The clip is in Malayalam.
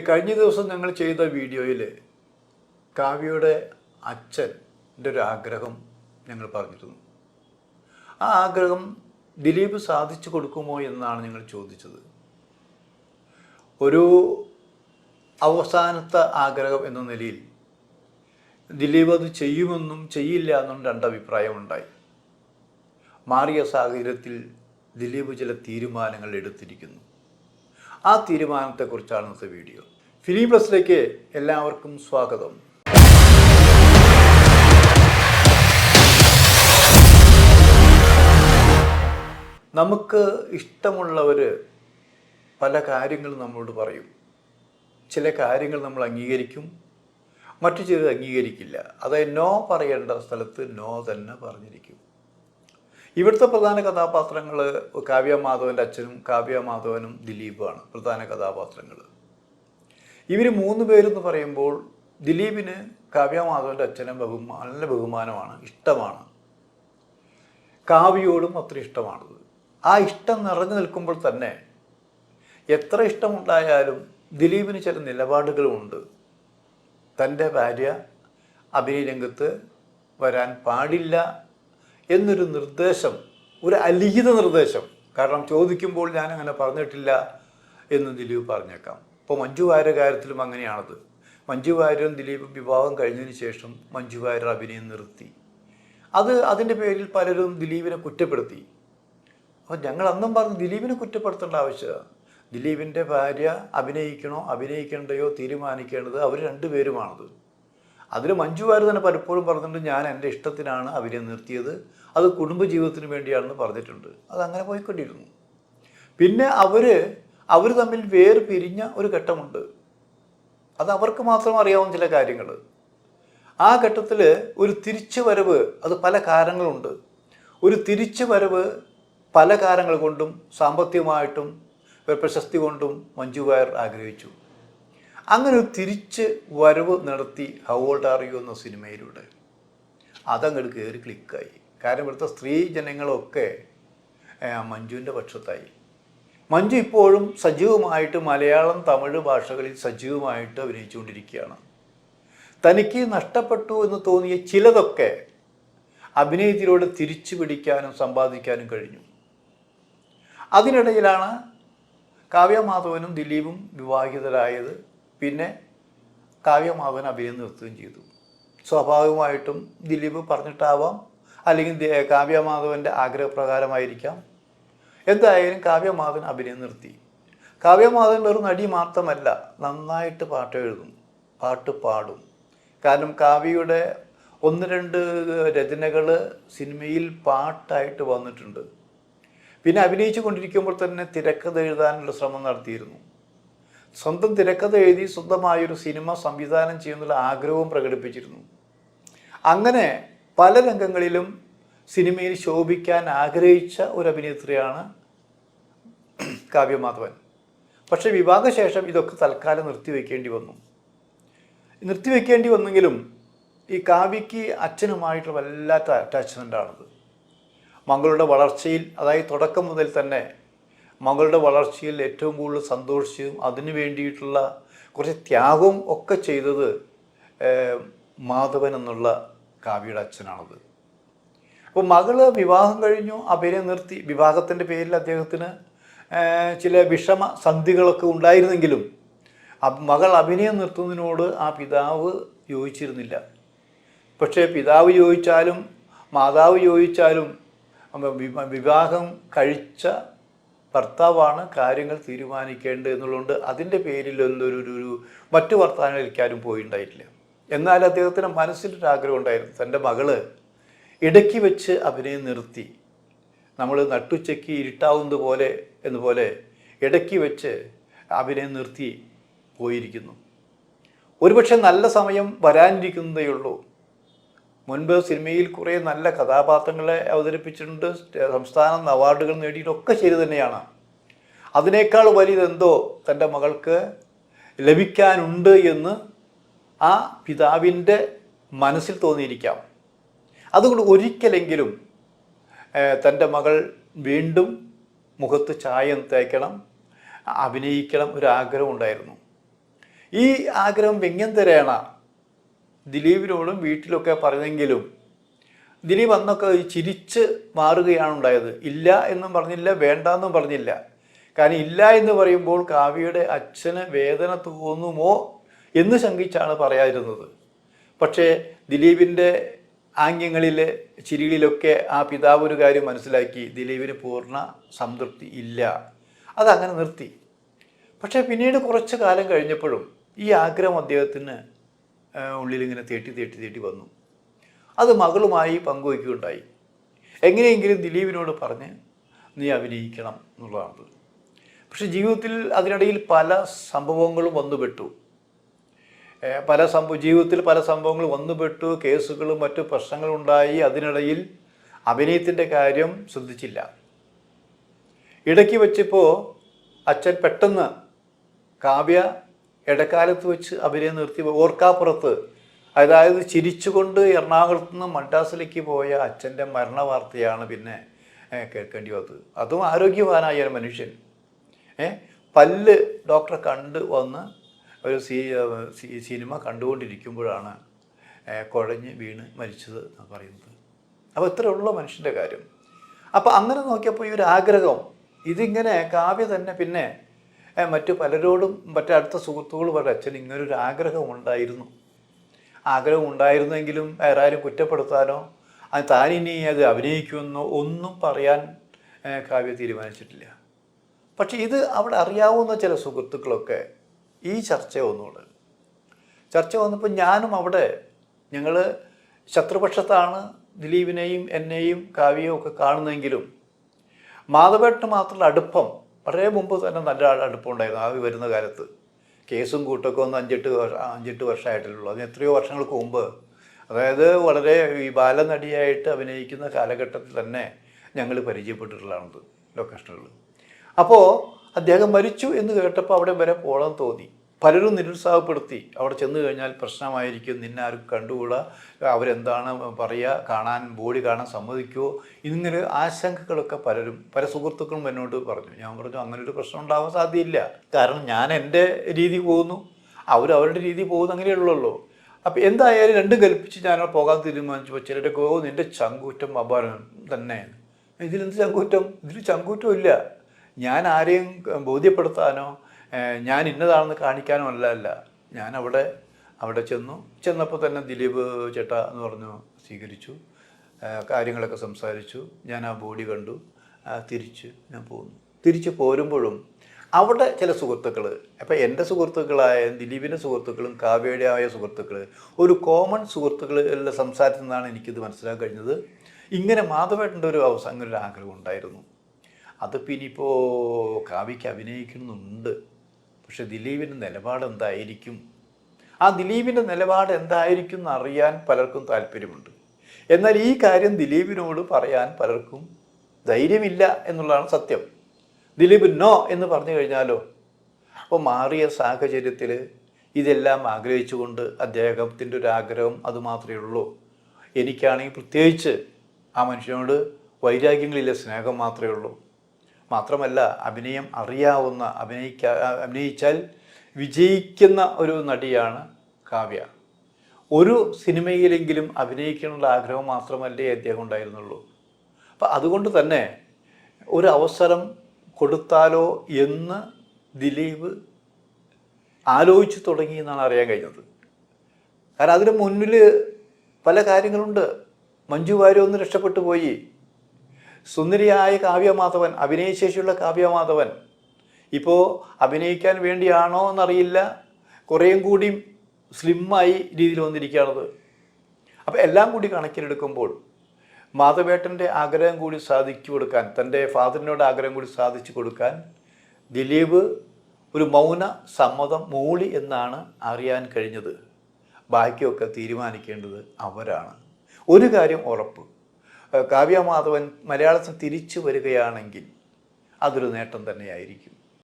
കഴിഞ്ഞ ദിവസം ഞങ്ങൾ ചെയ്ത വീഡിയോയിൽ കാവ്യയുടെ അച്ഛൻ്റെ ഒരു ആഗ്രഹം ഞങ്ങൾ പറഞ്ഞിരുന്നു. ആ ആഗ്രഹം ദിലീപ് സാധിച്ചു കൊടുക്കുമോ എന്നാണ് ഞങ്ങൾ ചോദിച്ചത്. ഒരു അവസാനത്തെ ആഗ്രഹം എന്ന നിലയിൽ ദിലീപ് അത് ചെയ്യുമെന്നും ചെയ്യില്ല എന്നും രണ്ടഭിപ്രായമുണ്ടായി. മാറിയ സാഹചര്യത്തിൽ ദിലീപ് ചില തീരുമാനങ്ങൾ എടുത്തിരിക്കുന്നു. ആ തീരുമാനത്തെക്കുറിച്ചാണ് ഇന്നത്തെ വീഡിയോ. ഫിലിം പ്ലസിലേക്ക് എല്ലാവർക്കും സ്വാഗതം. നമുക്ക് ഇഷ്ടമുള്ളവർ പല കാര്യങ്ങളും നമ്മളോട് പറയും. ചില കാര്യങ്ങൾ നമ്മൾ അംഗീകരിക്കും, മറ്റു ചിലത് അംഗീകരിക്കില്ല. അതായത് നോ പറയേണ്ട സ്ഥലത്ത് നോ തന്നെ പറഞ്ഞിരിക്കും. ഇവിടുത്തെ പ്രധാന കഥാപാത്രങ്ങൾ കാവ്യ മാധവൻ്റെ അച്ഛനും കാവ്യ മാധവനും ദിലീപുമാണ് പ്രധാന കഥാപാത്രങ്ങൾ. ഇവർ മൂന്ന് പേരെന്ന് പറയുമ്പോൾ ദിലീപിന് കാവ്യ മാധവൻ്റെ അച്ഛനെ നല്ല ബഹുമാനമാണ്, ഇഷ്ടമാണ്. കാവ്യയോടും അത്ര ഇഷ്ടമാണത്. ആ ഇഷ്ടം നിറഞ്ഞു നിൽക്കുമ്പോൾ തന്നെ എത്ര ഇഷ്ടമുണ്ടായാലും ദിലീപിന് ചില നിലപാടുകളുമുണ്ട്. തൻ്റെ ഭാര്യ അഭിനയ രംഗത്ത് വരാൻ പാടില്ല എന്നൊരു നിർദ്ദേശം, ഒരു അലിഖിത നിർദ്ദേശം. കാരണം ചോദിക്കുമ്പോൾ ഞാൻ അങ്ങനെ പറഞ്ഞിട്ടില്ല എന്ന് ദിലീപ് പറഞ്ഞേക്കാം. ഇപ്പോൾ മഞ്ജു വാര്യരുടെ കാര്യത്തിലും അങ്ങനെയാണത്. മഞ്ജു വാര്യരും ദിലീപും വിവാഹം കഴിഞ്ഞതിന് ശേഷം മഞ്ജു വാര്യർ അഭിനയം നിർത്തി. അതിൻ്റെ പേരിൽ പലരും ദിലീപിനെ കുറ്റപ്പെടുത്തി. അപ്പോൾ ഞങ്ങൾ അന്നും പറഞ്ഞു ദിലീപിനെ കുറ്റപ്പെടുത്തേണ്ട ആവശ്യമില്ല. ദിലീപിൻ്റെ ഭാര്യ അഭിനയിക്കണോ അഭിനയിക്കണ്ടയോ തീരുമാനിക്കേണ്ടത് അവർ രണ്ടുപേരുമാണത്. അതിൽ മഞ്ജു വാര്യർ തന്നെ പലപ്പോഴും പറഞ്ഞിട്ടുണ്ട്, ഞാൻ എൻ്റെ ഇഷ്ടത്തിനാണ് അഭിനയം നിർത്തിയത്, അത് കുടുംബജീവിതത്തിന് വേണ്ടിയാണെന്ന് പറഞ്ഞിട്ടുണ്ട്. അതങ്ങനെ പോയിക്കൊണ്ടിരുന്നു. പിന്നെ അവർ തമ്മിൽ പിരിഞ്ഞ ഒരു ഘട്ടമുണ്ട്. അത് അവർക്ക് മാത്രം അറിയാവുന്ന ചില കാര്യങ്ങൾ. ആ ഘട്ടത്തിൽ ഒരു തിരിച്ചു വരവ്, അത് പല കാരണങ്ങളുണ്ട്. ഒരു തിരിച്ചു വരവ് പല കാരണങ്ങൾ കൊണ്ടും സാമ്പത്തികമായിട്ടും പ്രശസ്തി കൊണ്ടും മഞ്ജു വാര്യർ ആഗ്രഹിച്ചു. അങ്ങനെ ഒരു തിരിച്ച് വരവ് നടത്തി ഹൗ ഓൾഡ് ആർ യു എന്ന സിനിമയിലൂടെ അതങ്ങോട്ട് കയറി ക്ലിക്കായി. കാരണം ഇവിടുത്തെ സ്ത്രീ ജനങ്ങളൊക്കെ മഞ്ജുവിൻ്റെ പക്ഷത്തായി. മഞ്ജു ഇപ്പോഴും സജീവമായിട്ട് മലയാളം തമിഴ് ഭാഷകളിൽ സജീവമായിട്ട് അഭിനയിച്ചുകൊണ്ടിരിക്കുകയാണ്. തനിക്ക് നഷ്ടപ്പെട്ടു എന്ന് തോന്നിയ ചിലതൊക്കെ അഭിനയത്തിലൂടെ തിരിച്ചു പിടിക്കാനും സമ്പാദിക്കാനും കഴിഞ്ഞു. അതിനിടയിലാണ് കാവ്യ മാധവനും ദിലീപും വിവാഹിതരായത്. പിന്നെ കാവ്യ മാധവൻ അഭിനയം നിർത്തുകയും ചെയ്തു. സ്വാഭാവികമായിട്ടും ദിലീപ് പറഞ്ഞിട്ടാവാം, അല്ലെങ്കിൽ കാവ്യ മാധവൻ്റെ ആഗ്രഹപ്രകാരമായിരിക്കാം. എന്തായാലും കാവ്യ മാധവൻ അഭിനയം നിർത്തി. കാവ്യ മാധവൻ വെറും നടി മാത്രമല്ല, നന്നായിട്ട് പാട്ട് എഴുതും, പാട്ട് പാടും. കാരണം കാവ്യയുടെ 1-2 രചനകൾ സിനിമയിൽ പാട്ടായിട്ട് വന്നിട്ടുണ്ട്. പിന്നെ അഭിനയിച്ചു കൊണ്ടിരിക്കുമ്പോൾ തന്നെ തിരക്കഥ എഴുതാനുള്ള ശ്രമം നടത്തിയിരുന്നു. സ്വന്തം തിരക്കഥ എഴുതി സ്വന്തമായൊരു സിനിമ സംവിധാനം ചെയ്യുന്നുള്ള ആഗ്രഹവും പ്രകടിപ്പിച്ചിരുന്നു. അങ്ങനെ പല രംഗങ്ങളിലും സിനിമയിൽ ശോഭിക്കാൻ ആഗ്രഹിച്ച ഒരു അഭിനേത്രിയാണ് കാവ്യ മാധവൻ. പക്ഷേ വിവാഹശേഷം ഇതൊക്കെ തൽക്കാലം നിർത്തിവെക്കേണ്ടി വന്നെങ്കിലും ഈ കാവ്യയ്ക്ക് അച്ഛനുമായിട്ടുള്ള വല്ലാത്ത അറ്റാച്ച്മെൻ്റാണത്. മകളുടെ വളർച്ചയിൽ, അതായത് തുടക്കം മുതൽ തന്നെ മകളുടെ വളർച്ചയിൽ ഏറ്റവും കൂടുതൽ സന്തോഷിച്ചും അതിനു വേണ്ടിയിട്ടുള്ള കുറച്ച് ത്യാഗവും ഒക്കെ ചെയ്തത് മാധവൻ എന്നുള്ള കാവ്യയുടെ അച്ഛനാണത്. അപ്പോൾ മകള് വിവാഹം കഴിഞ്ഞു, അഭിനയം നിർത്തി. വിവാഹത്തിൻ്റെ പേരിൽ അദ്ദേഹത്തിന് ചില സന്ധികളൊക്കെ ഉണ്ടായിരുന്നെങ്കിലും മകൾ അഭിനയം നിർത്തുന്നതിനോട് ആ പിതാവ് യോജിച്ചിരുന്നില്ല. പക്ഷേ പിതാവ് യോജിച്ചാലും മാതാവ് യോജിച്ചാലും വിവാഹം കഴിച്ച ഭർത്താവാണ് കാര്യങ്ങൾ തീരുമാനിക്കേണ്ടത് എന്നുള്ളതുകൊണ്ട് അതിൻ്റെ പേരിൽ മറ്റു വർത്തമാനങ്ങളിലേക്കാരും പോയിട്ടുണ്ടായിട്ടില്ല. എന്നാൽ അദ്ദേഹത്തിന് മനസ്സിലൊരാഗ്രഹം ഉണ്ടായിരുന്നു, തൻ്റെ മകള് ഇടയ്ക്ക് വെച്ച് അഭിനയം നിർത്തി. നമ്മൾ നട്ടുച്ചയ്ക്ക് ഇരുട്ടാവുന്നത് പോലെ ഇടയ്ക്ക് വെച്ച് അഭിനയം നിർത്തി പോയിരിക്കുന്നു. ഒരുപക്ഷെ നല്ല സമയം വരാനിരിക്കുന്നതേ ഉള്ളൂ. മുൻപ് സിനിമയിൽ കുറേ നല്ല കഥാപാത്രങ്ങളെ അവതരിപ്പിച്ചിട്ടുണ്ട്, സംസ്ഥാന അവാർഡുകൾ നേടിയിട്ടൊക്കെ ശരി തന്നെയാണ്. അതിനേക്കാൾ വലുതെന്തോ തൻ്റെ മകൾക്ക് ലഭിക്കാനുണ്ട് എന്ന് ആ പിതാവിൻ്റെ മനസ്സിൽ തോന്നിയിരിക്കാം. അതുകൊണ്ട് ഒരിക്കലെങ്കിലും തൻ്റെ മകൾ വീണ്ടും മുഖത്ത് ചായം തേക്കണം, അഭിനയിക്കണം ഒരാഗ്രഹം ഉണ്ടായിരുന്നു. ഈ ആഗ്രഹം വെങ്ങന്തരേണ ദിലീപിനോടും വീട്ടിലൊക്കെ പറഞ്ഞെങ്കിലും ദിലീപ് അന്നൊക്കെ ചിരിച്ച് മാറുകയാണ് ഉണ്ടായത്. ഇല്ല എന്നും പറഞ്ഞില്ല, വേണ്ട എന്നും പറഞ്ഞില്ല. കാരണം ഇല്ല എന്ന് പറയുമ്പോൾ കാവ്യയുടെ അച്ഛന് വേദന തോന്നുമോ എന്ന് ശങ്കിച്ചാണ് പറയാതിരുന്നത്. പക്ഷേ ദിലീപിൻ്റെ ആംഗ്യങ്ങളിലെ ചിരികളിലൊക്കെ ആ പിതാവ് ഒരു കാര്യം മനസ്സിലാക്കി, ദിലീപിന് പൂർണ്ണ സംതൃപ്തി ഇല്ല, അതങ്ങനെ നിർത്തി. പക്ഷേ പിന്നീട് കുറച്ച് കാലം കഴിഞ്ഞപ്പോഴും ഈ ആഗ്രഹം അദ്ദേഹത്തിന് ഉള്ളിലിങ്ങനെ തേട്ടി വന്നു. അത് മകളുമായി പങ്കുവയ്ക്കുകയുണ്ടായി. എങ്ങനെയെങ്കിലും ദിലീപിനോട് പറഞ്ഞ് നീ അഭിനയിക്കണം എന്നുള്ളതാണ്. പക്ഷെ ജീവിതത്തിൽ അതിനിടയിൽ പല സംഭവങ്ങളും വന്നുപെട്ടു. ജീവിതത്തിൽ പല സംഭവങ്ങൾ വന്നുപെട്ടു, കേസുകളും മറ്റു പ്രശ്നങ്ങളുണ്ടായി. അതിനിടയിൽ അഭിനയത്തിൻ്റെ കാര്യം ശ്രദ്ധിച്ചില്ല. ഇടയ്ക്ക് വെച്ചിപ്പോൾ അച്ഛൻ പെട്ടെന്ന് കാവ്യ ഇടക്കാലത്ത് വെച്ച് അഭിനയം നിർത്തി. ഓർക്കാപ്പുറത്ത്, അതായത് ചിരിച്ചുകൊണ്ട് എറണാകുളത്ത് നിന്ന് മദ്രാസിലേക്ക് പോയ അച്ഛൻ്റെ മരണ വാർത്തയാണ് പിന്നെ കേൾക്കേണ്ടി വന്നത്. അതും ആരോഗ്യവാനായ ഒരു മനുഷ്യൻ പല്ല് ഡോക്ടറെ കണ്ട് വന്ന് ഒരു സിനിമ കണ്ടുകൊണ്ടിരിക്കുമ്പോഴാണ് കുഴഞ്ഞ് വീണ് മരിച്ചത് എന്ന് പറയുന്നത്. അപ്പോൾ ഇത്രയുള്ള മനുഷ്യൻ്റെ കാര്യം. അപ്പോൾ അങ്ങനെ നോക്കിയപ്പോൾ ഈ ഒരു ആഗ്രഹം ഇതിങ്ങനെ കാവ്യ തന്നെ പിന്നെ മറ്റു പലരോടും മറ്റടുത്ത സുഹൃത്തുക്കൾ പറഞ്ഞ അച്ഛൻ ഇങ്ങനൊരു ആഗ്രഹം ഉണ്ടായിരുന്നെങ്കിലും ആരും കുറ്റപ്പെടുത്താനോ താനിനി അത് അഭിനയിക്കുമെന്നോ ഒന്നും പറയാൻ കാവ്യ തീരുമാനിച്ചിട്ടില്ല. പക്ഷെ ഇത് അവിടെ അറിയാവുന്ന ചില സുഹൃത്തുക്കളൊക്കെ ഈ ചർച്ച വന്നപ്പോൾ ഞാനും അവിടെ, ഞങ്ങൾ ശത്രുപക്ഷത്താണ് ദിലീപിനെയും എന്നെയും കാവ്യയും ഒക്കെ കാണുന്നെങ്കിലും മാധവേട്ടന് മാത്രമുള്ള അടുപ്പം വളരെ മുമ്പ് തന്നെ നല്ല അടുപ്പമുണ്ടായിരുന്നു. ആ വരുന്ന കാലത്ത് കേസും കൂട്ടൊക്കെ ഒന്ന് 5-8 വർഷമായിട്ടുള്ളൂ. അതിന് എത്രയോ വർഷങ്ങൾക്ക് മുമ്പ്, അതായത് വളരെ ഈ ബാലനടിയായിട്ട് അഭിനയിക്കുന്ന കാലഘട്ടത്തിൽ തന്നെ ഞങ്ങൾ പരിചയപ്പെട്ടിട്ടുള്ളതാണത് ലൊക്കേഷനുകൾ. അപ്പോൾ അദ്ദേഹം മരിച്ചു എന്ന് കേട്ടപ്പോൾ അവിടെ വരെ പോകണം തോന്നി. പലരും നിരുത്സാഹപ്പെടുത്തി, അവിടെ ചെന്ന് കഴിഞ്ഞാൽ പ്രശ്നമായിരിക്കും, നിന്നെ ആരും കണ്ടുകൂടാ, അവരെന്താണ് പറയുക, ബോഡി കാണാൻ സമ്മതിക്കുമോ, ഇങ്ങനെ ആശങ്കകളൊക്കെ പല സുഹൃത്തുക്കളും എന്നോട് പറഞ്ഞു. ഞാൻ പറഞ്ഞു അങ്ങനൊരു പ്രശ്നം ഉണ്ടാവാൻ സാധ്യതയില്ല. കാരണം ഞാൻ എൻ്റെ രീതി പോകുന്നു, അവരവരുടെ രീതി പോകുന്നു, അങ്ങനെയുള്ളൂ. അപ്പോൾ എന്തായാലും രണ്ടും കൽപ്പിച്ച് ഞാൻ പോകാൻ തീരുമാനിച്ചപ്പോൾ ചിലരൊക്കെ നിൻ്റെ ചങ്കൂറ്റം അപാരം തന്നെ. ഇതിലെന്ത് ചങ്കൂറ്റം? ഇതിൽ ചങ്കൂറ്റം ഇല്ല. ഞാൻ ആരെയും ബോധ്യപ്പെടുത്താനോ ഞാൻ ഇന്നതാണെന്ന് കാണിക്കാനോ അല്ല. ഞാൻ അവിടെ ചെന്നപ്പോൾ തന്നെ ദിലീപ് ചേട്ടാ എന്ന് പറഞ്ഞു സ്വീകരിച്ചു, കാര്യങ്ങളൊക്കെ സംസാരിച്ചു. ഞാൻ ആ ബോഡി കണ്ടു, തിരിച്ച് പോരുമ്പോഴും അവിടെ ചില സുഹൃത്തുക്കൾ, അപ്പം എൻ്റെ സുഹൃത്തുക്കളായ ദിലീപിൻ്റെ സുഹൃത്തുക്കളും കാവ്യയുടെ ആയ സുഹൃത്തുക്കൾ, ഒരു കോമൺ സുഹൃത്തുക്കളുടെ സംസാരത്തിൽ നിന്നാണ് എനിക്കിത് മനസ്സിലാക്കാൻ കഴിഞ്ഞത്. ഇങ്ങനെ മാധവേട്ടൻ്റെ അങ്ങനെ ഒരു ആഗ്രഹം ഉണ്ടായിരുന്നു. അതിപ്പോൾ ഇനിയിപ്പോൾ കാവ്യയ്ക്ക് അഭിനയിക്കുന്നുണ്ട്. പക്ഷെ ദിലീപിൻ്റെ നിലപാട് എന്തായിരിക്കും, ആ ദിലീപിൻ്റെ നിലപാട് എന്തായിരിക്കും എന്നറിയാൻ പലർക്കും താല്പര്യമുണ്ട്. എന്നാൽ ഈ കാര്യം ദിലീപിനോട് പറയാൻ പലർക്കും ധൈര്യമില്ല എന്നുള്ളതാണ് സത്യം. ദിലീപ് നോ എന്ന് പറഞ്ഞു കഴിഞ്ഞാലോ? അപ്പോൾ മാറിയ സാഹചര്യത്തിൽ ഇതെല്ലാം ആഗ്രഹിച്ചുകൊണ്ട് അദ്ദേഹത്തിൻ്റെ ഒരു ആഗ്രഹം അതുമാത്രമേ ഉള്ളൂ. എനിക്കാണെങ്കിൽ പ്രത്യേകിച്ച് ആ മനുഷ്യനോട് വൈരാഗ്യങ്ങളില്ല, സ്നേഹം മാത്രമേ ഉള്ളൂ. മാത്രമല്ല അഭിനയം അറിയാവുന്ന, അഭിനയിച്ചാൽ വിജയിക്കുന്ന ഒരു നടിയാണ് കാവ്യ. ഒരു സിനിമയിലെങ്കിലും അഭിനയിക്കാനുള്ള ആഗ്രഹം മാത്രമല്ലേ അദ്ദേഹം ഉണ്ടായിരുന്നുള്ളൂ. അപ്പം അതുകൊണ്ട് തന്നെ ഒരു അവസരം കൊടുത്താലോ എന്ന് ദിലീപ് ആലോചിച്ച് തുടങ്ങി എന്നാണ് അറിയാൻ കഴിഞ്ഞത്. കാരണം അതിന് മുന്നിൽ പല കാര്യങ്ങളുണ്ട്. മഞ്ജു വാര്യർ ഒന്ന് രക്ഷപ്പെട്ടു പോയി. സുന്ദരിയായ കാവ്യമാധവൻ, അഭിനയശേഷിയുള്ള കാവ്യമാധവൻ ഇപ്പോൾ അഭിനയിക്കാൻ വേണ്ടിയാണോ എന്നറിയില്ല, കുറേയും കൂടി സ്ലിമ്മായി രീതിയിൽ വന്നിരിക്കുകയാണത്. അപ്പോൾ എല്ലാം കൂടി കണക്കിലെടുക്കുമ്പോൾ മാധവേട്ടൻ്റെ ആഗ്രഹം കൂടി സാധിച്ചു കൊടുക്കാൻ, തൻ്റെ ഫാദറിനോട് ആഗ്രഹം കൂടി സാധിച്ചു കൊടുക്കാൻ ദിലീപ് ഒരു മൗന സമ്മതം മൂളി എന്നാണ് അറിയാൻ കഴിഞ്ഞത്. ബാക്കിയൊക്കെ തീരുമാനിക്കേണ്ടത് അവരാണ്. ഒരു കാര്യം ഉറപ്പ്, കാവ്യ മാധവൻ മലയാളത്തിൽ തിരിച്ചു വരികയാണെങ്കിൽ അതൊരു നേട്ടം തന്നെയായിരിക്കും.